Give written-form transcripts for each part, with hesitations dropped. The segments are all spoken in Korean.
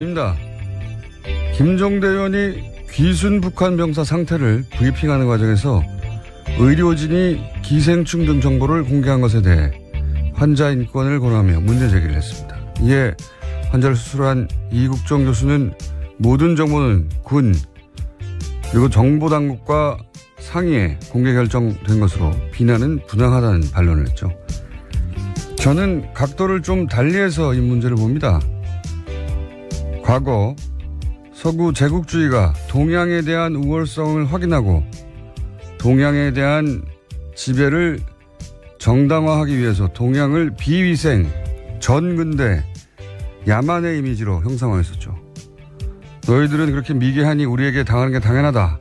입니다. 김종대 의원이 귀순 북한 병사 상태를 브리핑하는 과정에서 의료진이 기생충 등 정보를 공개한 것에 대해 환자 인권을 권하며 문제 제기를 했습니다. 이에 환자를 수술한 이국종 교수는 모든 정보는 군 그리고 정보당국과 상의에 공개 결정된 것으로 비난은 부당하다는 반론을 했죠. 저는 각도를 좀 달리해서 이 문제를 봅니다. 과거 서구 제국주의가 동양에 대한 우월성을 확인하고 동양에 대한 지배를 정당화하기 위해서 동양을 비위생, 전근대, 야만의 이미지로 형상화했었죠. 너희들은 그렇게 미개하니 우리에게 당하는 게 당연하다.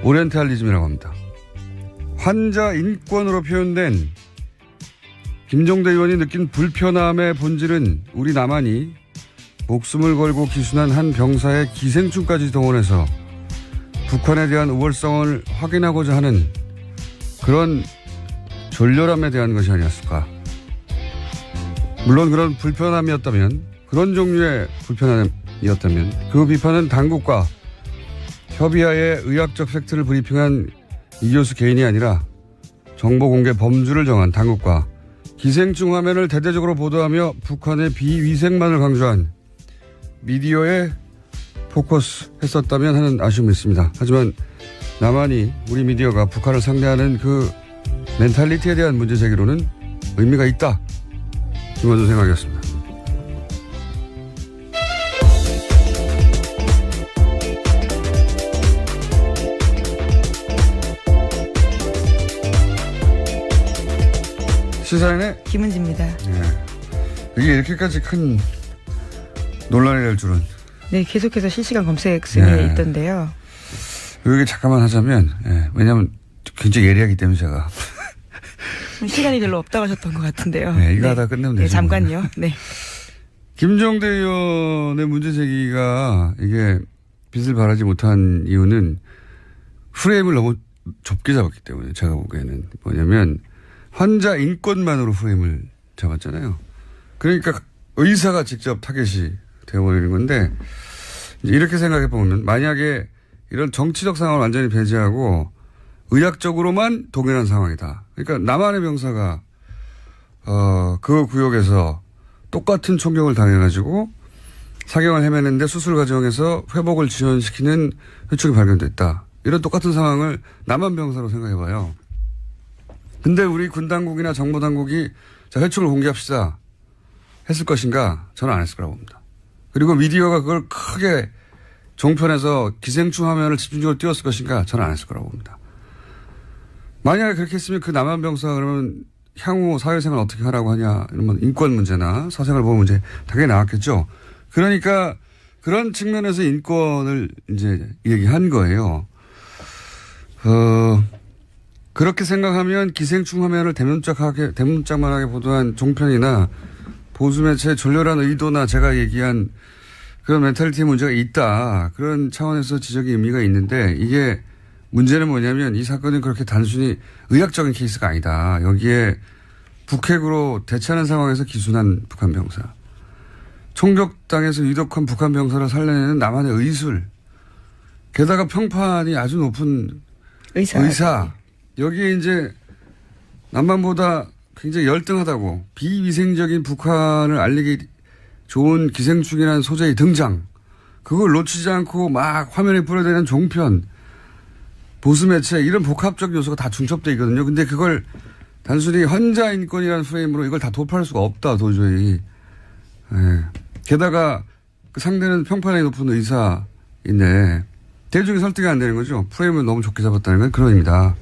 오리엔탈리즘이라고 합니다. 환자 인권으로 표현된 김종대 의원이 느낀 불편함의 본질은 우리 남한이 목숨을 걸고 기순한 한 병사의 기생충까지 동원해서 북한에 대한 우월성을 확인하고자 하는 그런 졸렬함에 대한 것이 아니었을까. 물론 그런 불편함이었다면, 그런 종류의 불편함이었다면 그 비판은 당국과 협의하에 의학적 팩트를 브리핑한 이 교수 개인이 아니라 정보 공개 범주를 정한 당국과 기생충 화면을 대대적으로 보도하며 북한의 비위생만을 강조한 미디어에 포커스 했었다면 하는 아쉬움이 있습니다. 하지만 남한이 우리 미디어가 북한을 상대하는 그 멘탈리티에 대한 문제 제기로는 의미가 있다. 김원준 생각이었습니다. 시사인의 김은지입니다. 네. 이게 이렇게까지 큰 논란이 될 줄은. 네, 계속해서 실시간 검색 순위에 있던데요. 여기 잠깐만 하자면, 왜냐하면 굉장히 예리하기 때문에 제가. 시간이 별로 없다고 하셨던 것 같은데요. 네, 이거 하다 끝내면 되죠. 네, 잠깐요. 네. 김종대 의원의 문제 제기가 이게 빛을 발하지 못한 이유는 프레임을 너무 좁게 잡았기 때문에 제가 보기에는 뭐냐면 환자 인권만으로 프레임을 잡았잖아요. 그러니까 의사가 직접 타겟이 되어버리는 건데 이렇게 생각해 보면 만약에 이런 정치적 상황을 완전히 배제하고 의학적으로만 동일한 상황이다. 그러니까 남한의 병사가 그 구역에서 똑같은 총격을 당해가지고 사경을 헤매는데 수술 과정에서 회복을 지연시키는 회충이 발견됐다. 이런 똑같은 상황을 남한 병사로 생각해봐요. 근데 우리 군 당국이나 정보 당국이 자 회충을 공개합시다 했을 것인가? 저는 안 했을 거라고 봅니다. 그리고 미디어가 그걸 크게 종편에서 기생충 화면을 집중적으로 띄웠을 것인가? 저는 안 했을 거라고 봅니다. 만약에 그렇게 했으면 그 남한 병사가 그러면 향후 사회생활 어떻게 하라고 하냐 이런 인권 문제나 사생활 보호 문제 당연히 나왔겠죠. 그러니까 그런 측면에서 인권을 이제 얘기한 거예요. 그렇게 생각하면 기생충 화면을 대문짝만하게 보도한 종편이나 보수매체의 졸렬한 의도나 제가 얘기한 그런 멘탈리티 문제가 있다. 그런 차원에서 지적의 의미가 있는데 이게 문제는 뭐냐면 이 사건은 그렇게 단순히 의학적인 케이스가 아니다. 여기에 북핵으로 대치하는 상황에서 기순한 북한 병사. 총격당해서 위독한 북한 병사를 살려내는 남한의 의술. 게다가 평판이 아주 높은 의사. 여기에 이제 남한보다 굉장히 열등하다고 비위생적인 북한을 알리기 좋은 기생충이라는 소재의 등장. 그걸 놓치지 않고 막 화면에 뿌려대는 종편. 보수매체 이런 복합적 요소가 다 중첩되어 있거든요. 근데 그걸 단순히 환자 인권이라는 프레임으로 이걸 다 도파할 수가 없다 도저히. 게다가 그 상대는 평판이 높은 의사인데 대중이 설득이 안 되는 거죠. 프레임을 너무 좁게 잡았다는 건 그런 의미다.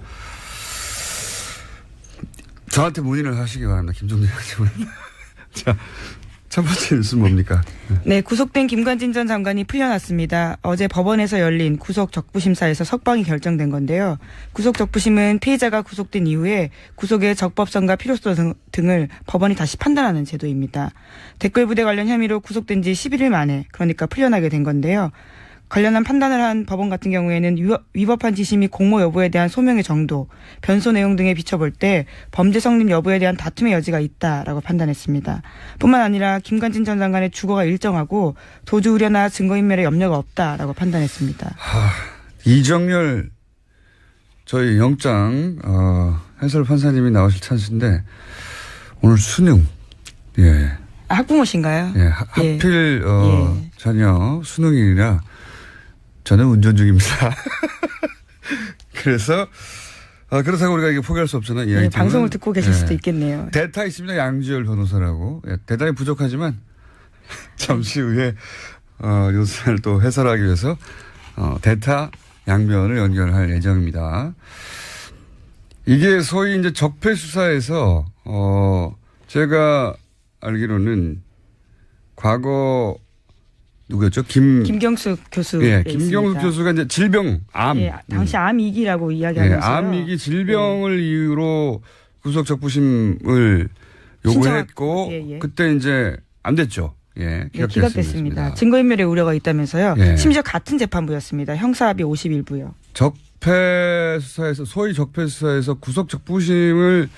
저한테 문의를 하시기 바랍니다. 김종대 의원님. 자, 첫 번째 뉴스는 뭡니까? 네, 구속된 김관진 전 장관이 풀려났습니다. 어제 법원에서 열린 구속 적부심사에서 석방이 결정된 건데요. 구속 적부심은 피의자가 구속된 이후에 구속의 적법성과 필요성 등을 법원이 다시 판단하는 제도입니다. 댓글 부대 관련 혐의로 구속된 지 11일 만에 그러니까 풀려나게 된 건데요. 관련한 판단을 한 법원 같은 경우에는 위법한 지시 및 공모 여부에 대한 소명의 정도, 변소 내용 등에 비춰볼 때 범죄 성립 여부에 대한 다툼의 여지가 있다라고 판단했습니다. 뿐만 아니라 김관진 전 장관의 주거가 일정하고 도주 우려나 증거인멸에 염려가 없다라고 판단했습니다. 이정열 저희 영장 해설 판사님이 나오실 찬스인데 오늘 수능. 예. 학부모신가요? 예. 하필 자녀 수능이라 저는 운전 중입니다. 그래서 그렇다고 우리가 이게 포기할 수 없잖아요. 이 아이템은. 방송을 듣고 계실 수도 있겠네요. 대타 있습니다. 양지열 변호사라고. 예, 대단히 부족하지만 잠시 후에 요소를 또 해설하기 위해서 대타 양변을 연결할 예정입니다. 이게 소위 이제 적폐 수사에서 제가 알기로는 과거 누구였죠? 김경숙 교수. 예, 김경숙 교수가 이제 질병, 암. 예, 당시 암이기라고 이야기하면서요. 예, 암이기 질병을 이유로 구속 적부심을 요구했고 그때 이제 안 됐죠. 예, 기각됐습니다. 증거인멸의 우려가 있다면서요. 예. 심지어 같은 재판부였습니다. 형사합의 51부요. 적폐 수사에서 소위 적폐 수사에서 구속 적부심을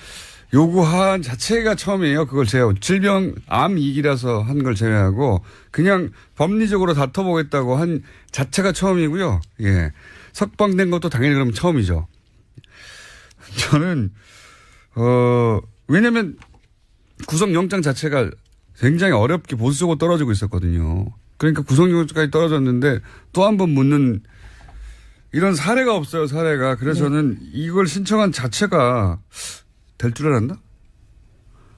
요구한 자체가 처음이에요. 그걸 제외하고 질병 암이기라서 한 걸 제외하고 그냥 법리적으로 다퉈보겠다고 한 자체가 처음이고요. 예, 석방된 것도 당연히 그럼 처음이죠. 저는 왜냐하면 구속영장 자체가 굉장히 어렵게 보수적으로 떨어지고 있었거든요. 그러니까 구속영장까지 떨어졌는데 또 한 번 묻는 이런 사례가 없어요. 사례가. 그래서 저는 이걸 신청한 자체가 될 줄 알았나?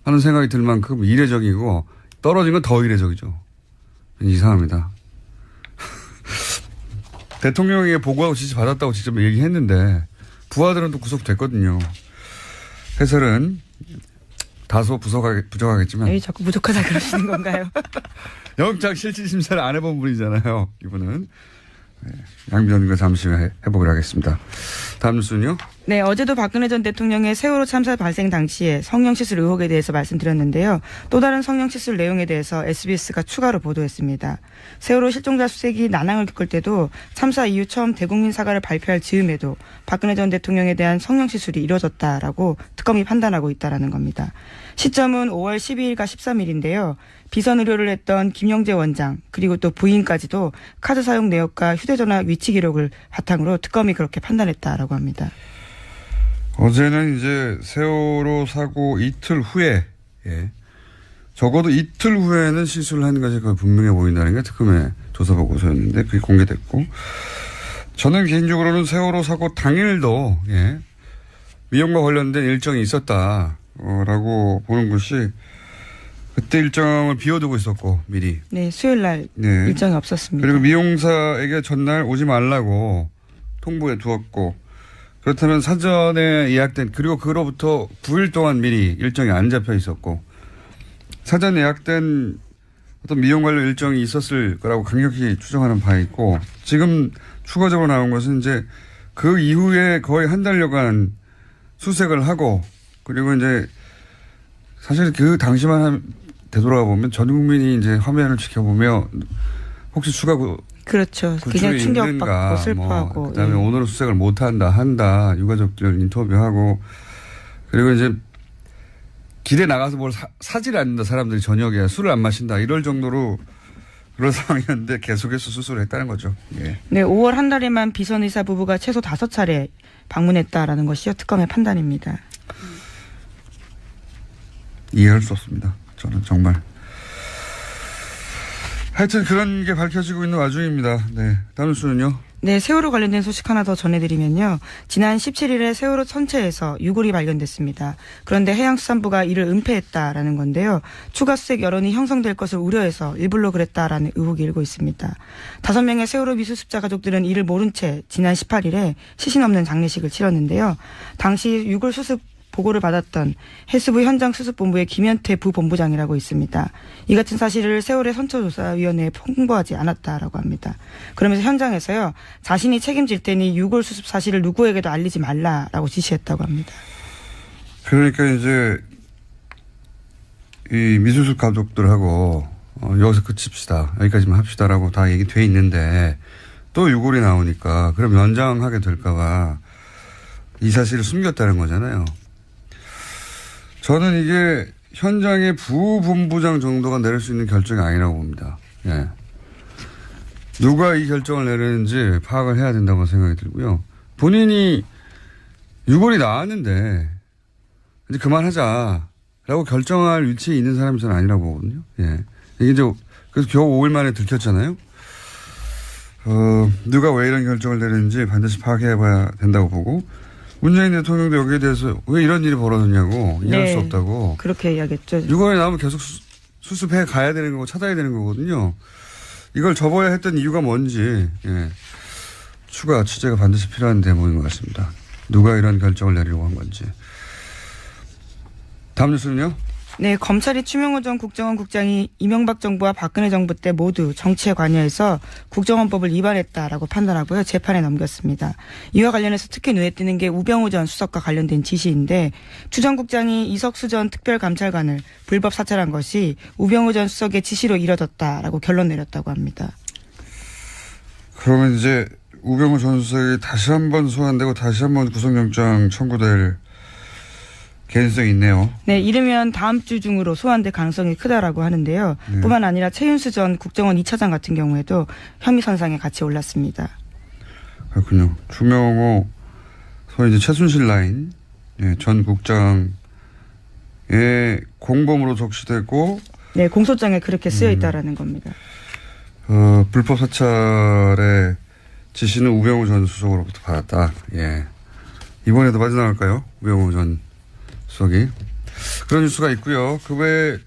하는 생각이 들 만큼 이례적이고 떨어진 건 더 이례적이죠. 이상합니다. 대통령에게 보고하고 지시 받았다고 직접 얘기했는데 부하들은 또 구속됐거든요. 해설은 다소 부족하겠지만. 에이, 자꾸 부족하다 그러시는 건가요? 영장 실질심사를 안 해본 분이잖아요. 이분은. 양변과 잠시 후에 해보기로 하겠습니다. 다음 뉴스는요? 네, 어제도 박근혜 전 대통령의 세월호 참사 발생 당시에 성형시술 의혹에 대해서 말씀드렸는데요. 또 다른 성형시술 내용에 대해서 SBS가 추가로 보도했습니다. 세월호 실종자 수색이 난항을 겪을 때도 참사 이후 처음 대국민 사과를 발표할 즈음에도 박근혜 전 대통령에 대한 성형시술이 이루어졌다라고 특검이 판단하고 있다라는 겁니다. 시점은 5월 12일과 13일인데요. 비선 의료를 했던 김영재 원장 그리고 또 부인까지도 카드 사용 내역과 휴대전화 위치 기록을 바탕으로 특검이 그렇게 판단했다라고 합니다. 어제는 이제 세월호 사고 이틀 후에 적어도 이틀 후에는 시술을 하는 것이 거의 분명해 보인다는 게 특검의 조사 보고서였는데 그게 공개됐고 저는 개인적으로는 세월호 사고 당일도 미용과 관련된 일정이 있었다라고 보는 것이 그때 일정을 비워두고 있었고 미리. 네, 수요일 날 일정이 없었습니다. 그리고 미용사에게 전날 오지 말라고 통보해 두었고 그렇다면 사전에 예약된 그리고 그로부터 9일 동안 미리 일정이 안 잡혀 있었고 사전 예약된 어떤 미용 관련 일정이 있었을 거라고 강력히 추정하는 바에 있고 지금 추가적으로 나온 것은 이제 그 이후에 거의 한 달여간 수색을 하고 그리고 이제 사실 그 당시만 되돌아가 보면 전 국민이 이제 화면을 지켜보며 혹시 추가 그렇죠. 굉장히 충격받고 슬퍼하고. 그다음에 오늘은 수색을 한다. 유가족들 인터뷰하고 그리고 이제 길에 나가서 뭘 사질 않는다. 사람들이 저녁에 술을 안 마신다. 이럴 정도로 그런 상황이었는데 계속해서 수술을 했다는 거죠. 예. 네, 5월 한 달에만 비선 의사 부부가 최소 5차례 방문했다라는 것이요. 특검의 판단입니다. 이해할 수 없습니다. 저는 정말. 하여튼 그런 게 밝혀지고 있는 와중입니다. 네. 다음 뉴스는요? 네, 세월호 관련된 소식 하나 더 전해드리면요. 지난 17일에 세월호 선체에서 유골이 발견됐습니다. 그런데 해양수산부가 이를 은폐했다라는 건데요. 추가 수색 여론이 형성될 것을 우려해서 일부러 그랬다라는 의혹이 일고 있습니다. 5명의 세월호 미수습자 가족들은 이를 모른 채 지난 18일에 시신 없는 장례식을 치렀는데요. 당시 유골 수습 보고를 받았던 해수부 현장수습본부의 김현태 부본부장이라고 있습니다. 이 같은 사실을 세월의 선처조사위원회에 홍보하지 않았다라고 합니다. 그러면서 현장에서요. 자신이 책임질 테니 유골 수습 사실을 누구에게도 알리지 말라라고 지시했다고 합니다. 그러니까 이제 이 미수습 가족들하고 여기서 그칩시다. 여기까지만 합시다라고 다 얘기돼 있는데 또 유골이 나오니까 그럼 연장하게 될까봐 이 사실을 숨겼다는 거잖아요. 저는 이게 현장의 부본부장 정도가 내릴 수 있는 결정이 아니라고 봅니다. 예. 누가 이 결정을 내리는지 파악을 해야 된다고 생각이 들고요. 본인이 유골이 나왔는데 이제 그만하자라고 결정할 위치에 있는 사람이 저는 아니라고 보거든요. 예. 이게 이제 그래서 겨우 5일 만에 들켰잖아요. 누가 왜 이런 결정을 내리는지 반드시 파악해봐야 된다고 보고 문재인 대통령도 여기에 대해서 왜 이런 일이 벌어졌냐고 이해할 수 없다고. 그렇게 이야기했죠. 유골이 나오면 계속 수습해 가야 되는 거고 찾아야 되는 거거든요. 이걸 접어야 했던 이유가 뭔지 추가 취재가 반드시 필요한 대목인 것 같습니다. 누가 이런 결정을 내리려고 한 건지. 다음 뉴스는요? 네, 검찰이 추명호 전 국정원 국장이 이명박 정부와 박근혜 정부 때 모두 정치에 관여해서 국정원법을 위반했다라고 판단하고요. 재판에 넘겼습니다. 이와 관련해서 특히 눈에 띄는 게 우병우 전 수석과 관련된 지시인데 추 전 국장이 이석수 전 특별감찰관을 불법 사찰한 것이 우병우 전 수석의 지시로 이뤄졌다라고 결론 내렸다고 합니다. 그러면 이제 우병우 전 수석이 다시 한번 소환되고 다시 한번 구속영장 청구될 개연성이 있네요. 네, 이르면 다음 주 중으로 소환될 가능성이 크다라고 하는데요. 네. 뿐만 아니라 최윤수 전 국정원 2차장 같은 경우에도 혐의 선상에 같이 올랐습니다. 그렇군요. 추명호 소위 이제 최순실 라인 전 국장의 공범으로 적시되고 네, 공소장에 그렇게 쓰여 있다라는 겁니다. 불법 사찰의 지시는 우병우 전 수석으로부터 받았다. 예. 이번에도 빠져나갈까요? 우병우 전 수석이. 그런 뉴스가 있고요. 그 외에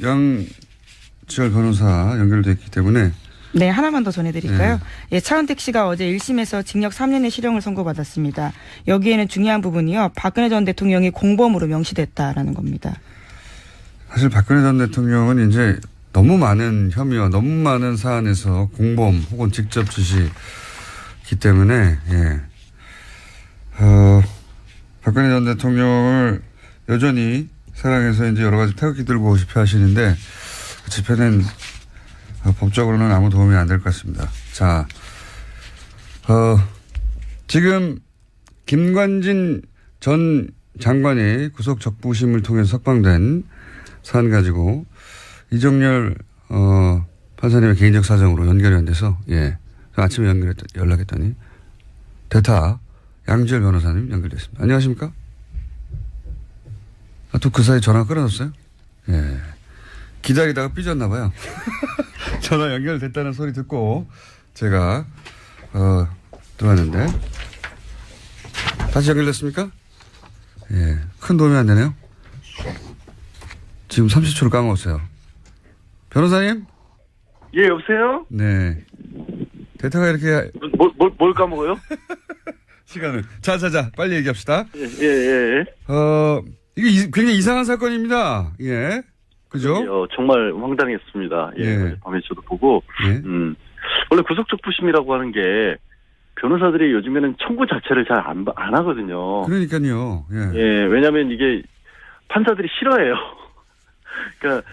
양지열 변호사 연결되어 있기 때문에. 네, 하나만 더 전해드릴까요? 예, 차은택 씨가 어제 1심에서 징역 3년의 실형을 선고받았습니다. 여기에는 중요한 부분이요. 박근혜 전 대통령이 공범으로 명시됐다라는 겁니다. 사실 박근혜 전 대통령은 이제 너무 많은 혐의와 너무 많은 사안에서 공범 혹은 직접 지시기 때문에 박근혜 전 대통령을 여전히 사랑해서 이제 여러 가지 태극기 들고 집회하시는데 그 집회는 법적으로는 아무 도움이 안 될 것 같습니다. 자, 지금 김관진 전 장관이 구속 적부심을 통해서 석방된 사안 가지고 이정열 판사님의 개인적 사정으로 연결이 안 돼서 아침에 연락했더니 대타 양지열 변호사님 연결됐습니다. 안녕하십니까? 또 그 사이 전화 끊어졌어요? 예. 기다리다가 삐졌나 봐요. 전화 연결됐다는 소리 듣고 제가 들어왔는데 다시 연결됐습니까? 예. 큰 도움이 안 되네요. 지금 30초를 까먹었어요. 변호사님? 예, 여보세요? 네. 대타가 이렇게 뭘 까먹어요? 시간을. 자, 빨리 얘기합시다. 예. 이게 굉장히 이상한 사건입니다. 예. 그죠? 정말 황당했습니다. 예. 밤에 저도 보고. 원래 구속적부심이라고 하는 게 변호사들이 요즘에는 청구 자체를 잘 안 하거든요. 그러니까요. 예. 왜냐면 이게 판사들이 싫어해요. 그러니까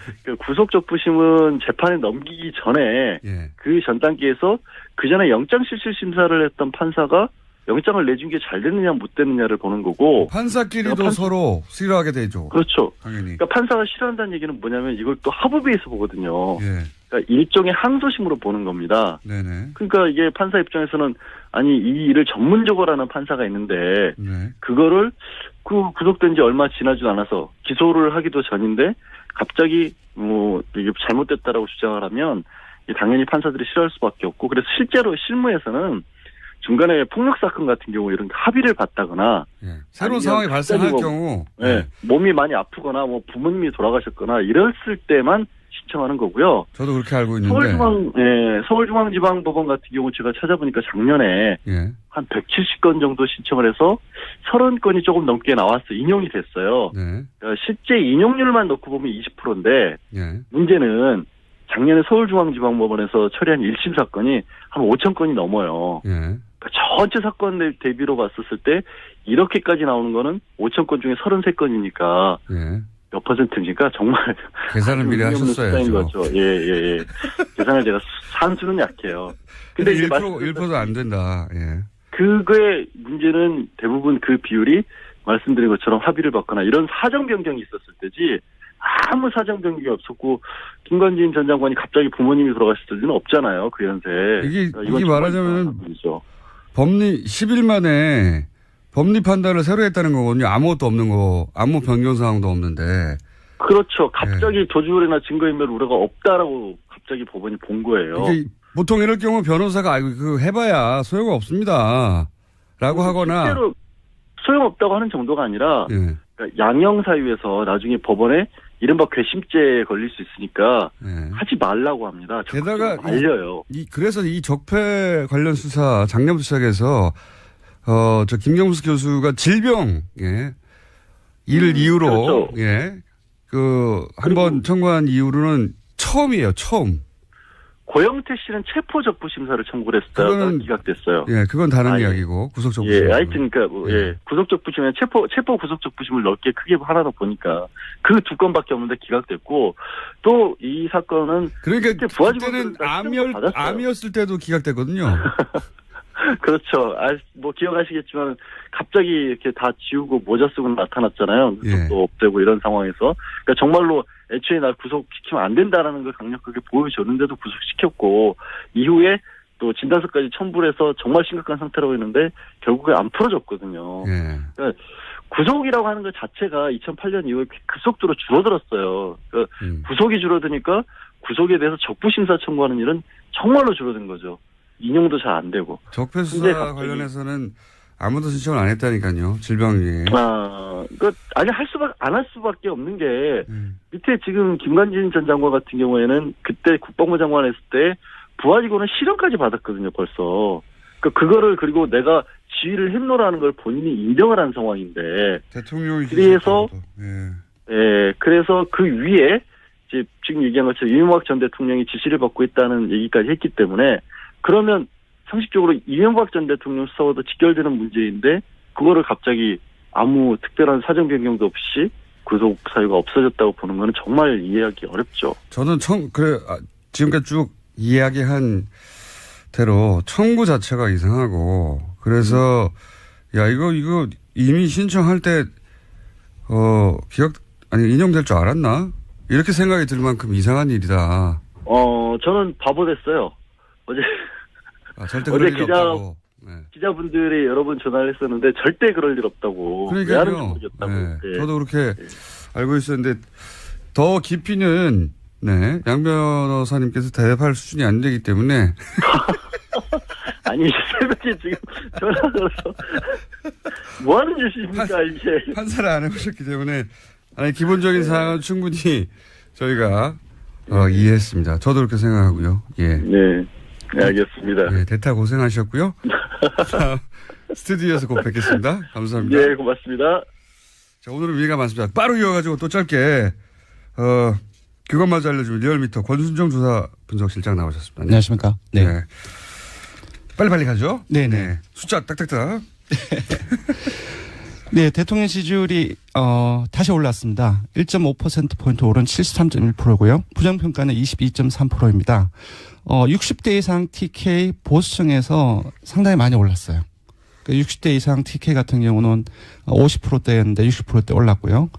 구속적부심은 재판에 넘기기 전에 그 전 단계에서 그 전에 영장실질심사를 했던 판사가 영장을 내준 게 잘 됐느냐 못 됐느냐를 보는 거고 판사끼리도 서로 싫어하게 되죠. 그렇죠. 당연히. 그러니까 판사가 싫어한다는 얘기는 뭐냐면 이걸 또 합의에서 보거든요. 예. 그러니까 일종의 항소심으로 보는 겁니다. 네네. 그러니까 이게 판사 입장에서는 아니 이 일을 전문적으로 하는 판사가 있는데 그거를 구속된 지 얼마 지나지도 않아서 기소를 하기도 전인데 갑자기 이게 잘못됐다라고 주장을 하면 당연히 판사들이 싫어할 수밖에 없고 그래서 실제로 실무에서는 중간에 폭력 사건 같은 경우 이런 합의를 받다거나 새로운 상황이 발생할 경우 몸이 많이 아프거나 부모님이 돌아가셨거나 이랬을 때만 신청하는 거고요. 저도 그렇게 알고 있는데 서울중앙지방법원 같은 경우 제가 찾아보니까 작년에 한 170건 정도 신청을 해서 30건이 조금 넘게 나왔어요. 인용이 됐어요. 그러니까 실제 인용률만 놓고 보면 20%인데 문제는 작년에 서울중앙지방법원에서 처리한 1심 사건이 한 5천 건이 넘어요. 전체 사건 대비로 봤었을 때 이렇게까지 나오는 거는 5천 건 중에 33건이니까 몇 퍼센트입니까? 정말. 계산을 미리 하셨어야죠. 거죠. 예. 계산을 제가 산수는 약해요. 근데 1%도 안 된다. 예. 그거의 문제는 대부분 그 비율이 말씀드린 것처럼 합의를 받거나 이런 사정 변경이 있었을 때지 아무 사정 변경이 없었고 김관진 전 장관이 갑자기 부모님이 돌아가셨을 리는 없잖아요. 그 연세에. 이게 말하자면 법리 10일 만에 법리 판단을 새로 했다는 거거든요. 아무것도 없는 거. 아무 변경 사항도 없는데. 그렇죠. 갑자기 도주우려나 증거인멸 우려가 없다라고 갑자기 법원이 본 거예요. 보통 이럴 경우 변호사가 해봐야 소용이 없습니다. 라고 하거나. 실제로 소용없다고 하는 정도가 아니라 예. 그러니까 양형사유에서 나중에 법원에 이른바 궤심죄에 걸릴 수 있으니까 예. 하지 말라고 합니다. 게다가 알려요. 그래서 이 적폐 관련 수사 작년부터 시작해서 저 김경수 교수가 질병 이를 이유로 그렇죠. 한 번 청구한 이후로는 처음이에요. 처음. 고영태 씨는 체포적부 심사를 청구를 했다가 기각됐어요. 예, 그건 다른 이야기고 구속적부 심. 하여튼 구속적부심에 체포 구속적부심을 넓게 크게 하나 더 보니까 그 두 건밖에 없는데 기각됐고 또 이 사건은 그러니까 그때는 암이었을 때도 기각됐거든요. 그렇죠. 기억하시겠지만 갑자기 이렇게 다 지우고 모자 쓰고 나타났잖아요. 구속도 없애고 이런 상황에서. 그러니까 정말로 애초에 날 구속시키면 안 된다라는 걸 강력하게 보여줬는데도 구속시켰고 이후에 또 진단서까지 첨부를 해서 정말 심각한 상태라고 했는데 결국에 안 풀어졌거든요. 그러니까 구속이라고 하는 것 자체가 2008년 이후에 급속도로 줄어들었어요. 그러니까 구속이 줄어드니까 구속에 대해서 적부심사 청구하는 일은 정말로 줄어든 거죠. 인용도 잘 안 되고. 적폐 수사 관련해서는 아무도 신청을 안 했다니까요. 질병위에. 안 할 수밖에 없는 게 밑에 지금 김관진 전 장관 같은 경우에는 그때 국방부 장관 했을 때 부하직원은 실형까지 받았거든요. 벌써. 그거를 그리고 내가 지휘를 했노라는 걸 본인이 인정을 한 상황인데. 대통령이 그래서 그래서 그 위에 이제 지금 얘기한 것처럼 이명박 전 대통령이 지시를 받고 있다는 얘기까지 했기 때문에 그러면 상식적으로 이명박 전 대통령 수사와도 직결되는 문제인데 그거를 갑자기 아무 특별한 사정 변경도 없이 구속 사유가 없어졌다고 보는 건 정말 이해하기 어렵죠. 저는 지금까지 쭉 이야기한 대로 청구 자체가 이상하고 그래서 이거 이미 신청할 때 인용될 줄 알았나? 이렇게 생각이 들 만큼 이상한 일이다. 저는 바보 됐어요. 어제 기자분들이 여러 번 전화를 했었는데 절대 그럴 일 없다고. 왜 하는지 모르겠다고. 저도 그렇게 알고 있었는데 더 깊이는 양 변호사님께서 대답할 수준이 안 되기 때문에. 아니 새벽에 지금 전화 걸어서 뭐 하는 짓입니까 이게. 판사를 안 해보셨기 때문에 기본적인 사항은 충분히 저희가 이해했습니다. 저도 그렇게 생각하고요. 네, 알겠습니다. 대타 고생하셨고요. 스튜디오에서 꼭 뵙겠습니다. 감사합니다. 네, 고맙습니다. 자, 오늘은 위가 많습니다. 빠르게 이어가지고 또 짧게 그것마저 알려주면 리얼미터 권순정 조사 분석실장 나오셨습니다. 안녕하십니까. 네. 빨리빨리 가죠. 네네. 숫자 딱딱딱. 네, 대통령 지지율이 다시 올랐습니다. 1.5%포인트 오른 73.1%고요. 부정평가는 22.3%입니다. 60대 이상 TK 보수층에서 상당히 많이 올랐어요. 60대 이상 TK 같은 경우는 50%대였는데 60%대 올랐고요.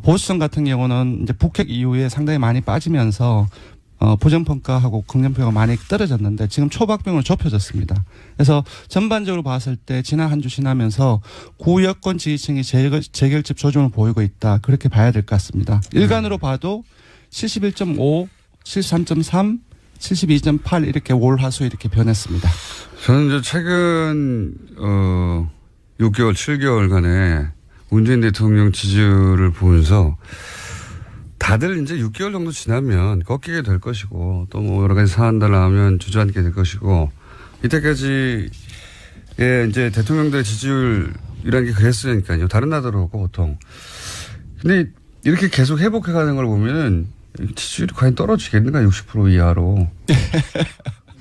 보수층 같은 경우는 이제 북핵 이후에 상당히 많이 빠지면서 부정평가하고 긍정평가가 많이 떨어졌는데 지금 초박빙으로 좁혀졌습니다. 그래서 전반적으로 봤을 때 지난 한 주 지나면서 구여권 지지층이 재결집 조짐을 보이고 있다. 그렇게 봐야 될 것 같습니다. 일간으로 봐도 71.5, 73.3, 72.8 이렇게 월화수 이렇게 변했습니다. 저는 이제 최근 6개월, 7개월간의 문재인 대통령 지지율을 보면서 다들 이제 6개월 정도 지나면 꺾이게 될 것이고 또 뭐 여러 가지 사안들 나오면 주저앉게 될 것이고 이때까지 이제 대통령들의 지지율이라는 게 그랬으니까요. 다른 나라도 그렇고 보통. 근데 이렇게 계속 회복해가는 걸 보면은 지지율이 과연 떨어지겠는가 60% 이하로.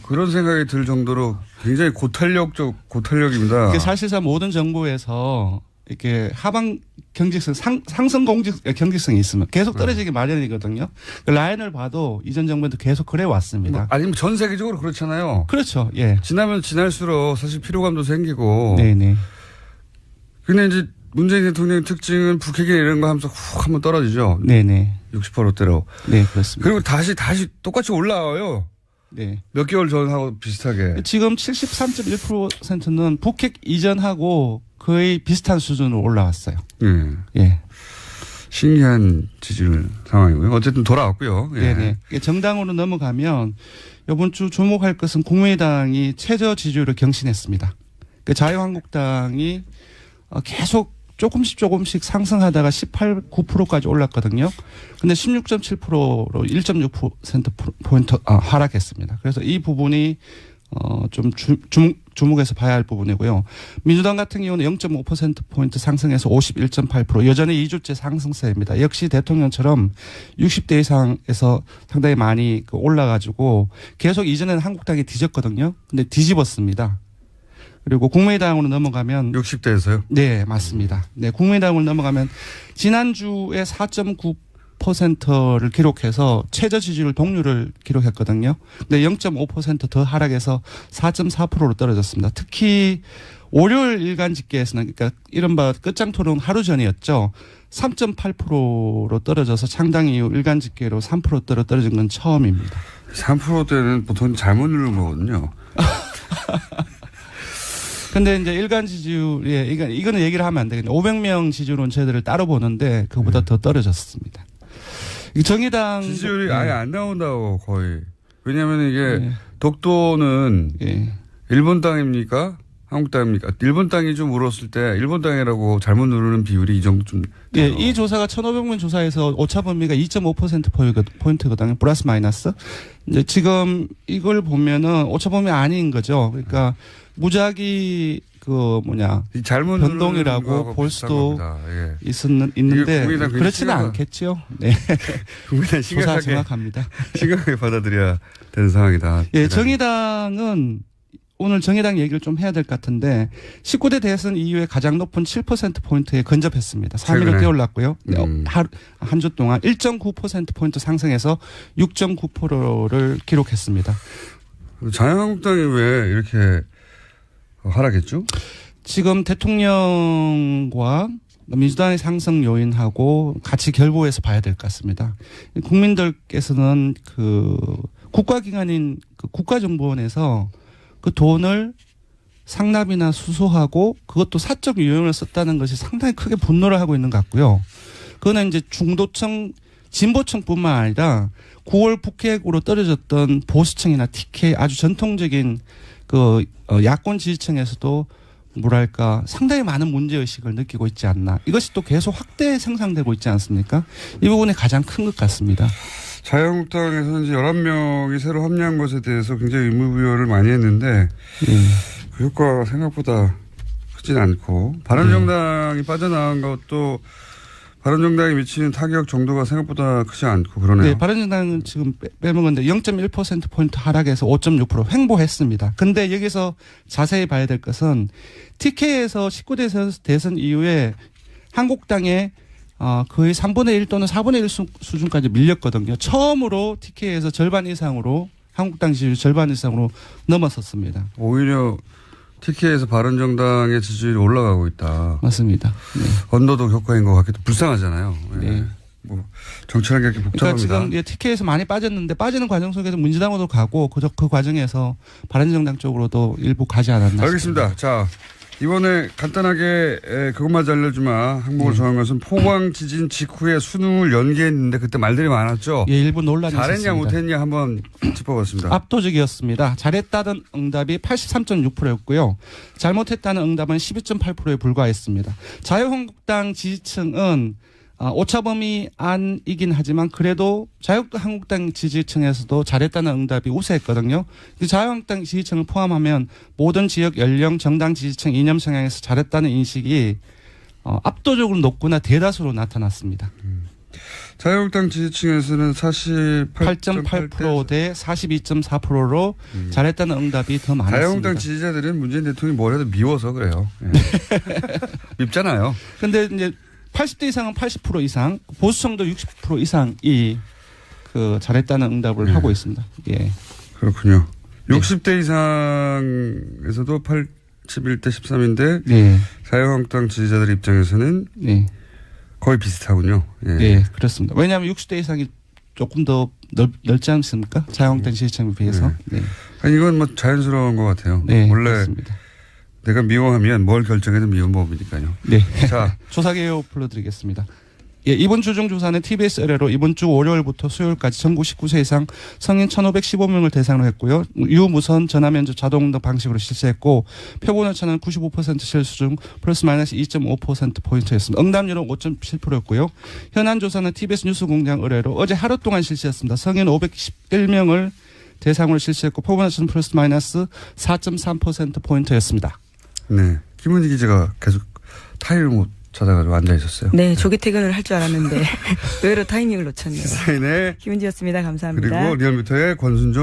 그런 생각이 들 정도로 굉장히 고탄력입니다. 사실상 모든 정부에서 이렇게 하반 경직성, 상승 경직성이 있으면 계속 떨어지기 마련이거든요. 그 라인을 봐도 이전 정부도 계속 그래 왔습니다. 아니면 전 세계적으로 그렇잖아요. 그렇죠. 예. 지나면 지날수록 사실 피로감도 생기고. 네네. 근데 이제 문재인 대통령의 특징은 북핵이 이런 거 하면서 훅 한번 떨어지죠. 네네. 60%대로. 네, 그렇습니다. 그리고 다시 똑같이 올라와요. 네. 몇 개월 전하고 비슷하게. 지금 73.1%는 북핵 이전하고 거의 비슷한 수준으로 올라왔어요. 예. 예. 신기한 지지율 상황이고요. 어쨌든 돌아왔고요. 예. 네네. 정당으로 넘어가면 이번 주 주목할 것은 국민의당이 최저 지지율을 경신했습니다. 자유한국당이 계속 조금씩 상승하다가 18, 9%까지 올랐거든요. 근데 16.7%로 1.6%포인트 하락했습니다. 그래서 이 부분이 좀 주목해서 봐야 할 부분이고요. 민주당 같은 경우는 0.5%포인트 상승해서 51.8%, 여전히 2주째 상승세입니다. 역시 대통령처럼 60대 이상에서 상당히 많이 올라가지고 계속 이전에는 한국당이 뒤졌거든요. 근데 뒤집었습니다. 그리고 국민의당으로 넘어가면 60대에서요? 네, 맞습니다. 네, 국민의당으로 넘어가면 지난주에 4.9%를 기록해서 최저 지지율 동률을 기록했거든요. 근데 0.5% 더 하락해서 4.4%로 떨어졌습니다. 특히 월요일 일간 집계에서는, 그러니까 이른바 끝장 토론 하루 전이었죠. 3.8%로 떨어져서 창당 이후 일간 집계로 3%대로 떨어진 건 처음입니다. 3%대는 보통 잘못 누른 거거든요. 근데 이제 일간 지지율에, 이거는 얘기를 하면 안 되겠네요. 500명 지지율 온체들을 따로 보는데 그보다 더 떨어졌습니다. 정의당. 지지율이 아예 안 나온다고 거의. 왜냐하면 이게 독도는 일본 땅입니까? 한국 땅입니까? 일본 땅이 좀 울었을 때 일본 땅이라고 잘못 누르는 비율이 이 정도 좀. 예, 이 조사가 1,500명 조사에서 오차 범위가 2.5%포인트거든요. 플러스 마이너스. 이제 지금 이걸 보면은 오차 범위 아닌 거죠. 그러니까 무작위 잘못 변동이라고 볼 수도 있는데 그렇지는 않겠죠. 네. 국민의당 조사 정확합니다. 심각하게 받아들여야 되는 상황이다. 예, 정의당은 오늘 정의당 얘기를 좀 해야 될 것 같은데 19대 대선 이후에 가장 높은 7%포인트에 근접했습니다. 3위로 뛰어올랐고요. 한 주 동안 1.9%포인트 상승해서 6.9%를 기록했습니다. 자유한국당이 왜 이렇게 하락했죠? 지금 대통령과 민주당의 상승 요인하고 같이 결부해서 봐야 될 것 같습니다. 국민들께서는 국가기관인 국가정보원에서 그 돈을 상납이나 수수하고 그것도 사적 유용을 썼다는 것이 상당히 크게 분노를 하고 있는 것 같고요. 그거는 이제 중도층, 진보층뿐만 아니라 9월 북핵으로 떨어졌던 보수층이나 TK 아주 전통적인 야권 지지층에서도 뭐랄까 상당히 많은 문제의식을 느끼고 있지 않나. 이것이 또 계속 확대 생산되고 있지 않습니까? 이 부분이 가장 큰 것 같습니다. 자유한국당에서는 이제 11명이 새로 합류한 것에 대해서 굉장히 의무부여를 많이 했는데 그 효과가 생각보다 크진 않고 바른정당이 빠져나간 것도 바른정당이 미치는 타격 정도가 생각보다 크지 않고 그러네요. 네, 바른정당은 지금 빼먹었는데 0.1%포인트 하락해서 5.6% 횡보했습니다. 근데 여기서 자세히 봐야 될 것은 TK에서 19대 대선 이후에 한국당에 거의 3분의 1 또는 4분의 1 수준까지 밀렸거든요. 처음으로 TK에서 절반 이상으로 한국당 지지율 절반 이상으로 넘어섰습니다. 오히려 TK에서 바른정당의 지지율이 올라가고 있다. 맞습니다. 네. 언더독 효과인 것 같기도 불쌍하잖아요. 네. 정치라는 게 복잡합니다. 그러니까 지금 TK에서 많이 빠졌는데 빠지는 과정 속에서 민주당으로 가고 그 과정에서 바른정당 쪽으로도 일부 가지 않았나 알겠습니다. 자, 이번에 간단하게 그것만 알려주마 항목을 정한 것은 포항 지진 직후에 수능을 연기했는데 그때 말들이 많았죠. 예, 일부 논란이 잘했냐 있었습니다. 못했냐 한번 짚어봤습니다. 압도적이었습니다. 잘했다는 응답이 83.6%였고요. 잘못했다는 응답은 12.8%에 불과했습니다. 자유한국당 지지층은 오차범위 안이긴 하지만 그래도 자유한국당 지지층에서도 잘했다는 응답이 우세했거든요. 자유한국당 지지층을 포함하면 모든 지역 연령 정당 지지층 이념 성향에서 잘했다는 인식이 압도적으로 높거나 대다수로 나타났습니다. 자유한국당 지지층에서는 48.8% 대 42.4%로 잘했다는 응답이 더 많았습니다. 자유한국당 지지자들은 문재인 대통령이 뭘 해도 미워서 그래요. 네. 밉잖아요. 그런데 이제 80대 이상은 80% 이상, 보수층도 60% 이상이 그 잘했다는 응답을 하고 있습니다. 예. 그렇군요. 60대 이상에서도 81대 13인데 네. 자유한국당 지지자들 입장에서는 네. 거의 비슷하군요. 예. 네, 그렇습니다. 왜냐하면 60대 이상이 조금 더 넓지 않습니까? 자유한국당 지지층에 비해서. 네. 아니, 이건 뭐 자연스러운 것 같아요. 네, 원래 그렇습니다. 내가 미워하면 뭘 결정해도 미움법이니까요. 네. 자, 조사개요 불러드리겠습니다. 예, 이번 주중 조사는 TBS 의뢰로 이번 주 월요일부터 수요일까지 전국 19세 이상 성인 1,515명을 대상으로 했고요. 유무선 전화면접 자동응답 방식으로 실시했고 표본 오차는 95% 실수 중 플러스 마이너스 2.5%포인트였습니다. 응답률은 5.7%였고요. 현안 조사는 TBS 뉴스공장 의뢰로 어제 하루 동안 실시했습니다. 성인 511명을 대상으로 실시했고 표본 오차는 플러스 마이너스 4.3%포인트였습니다. 네. 김은지 기자가 계속 타이밍을 못 찾아가지고 앉아 있었어요. 네, 조기 퇴근을 할 줄 알았는데 의외로 타이밍을 놓쳤네요. 사인의 김은지였습니다. 감사합니다. 그리고 리얼미터의 권순정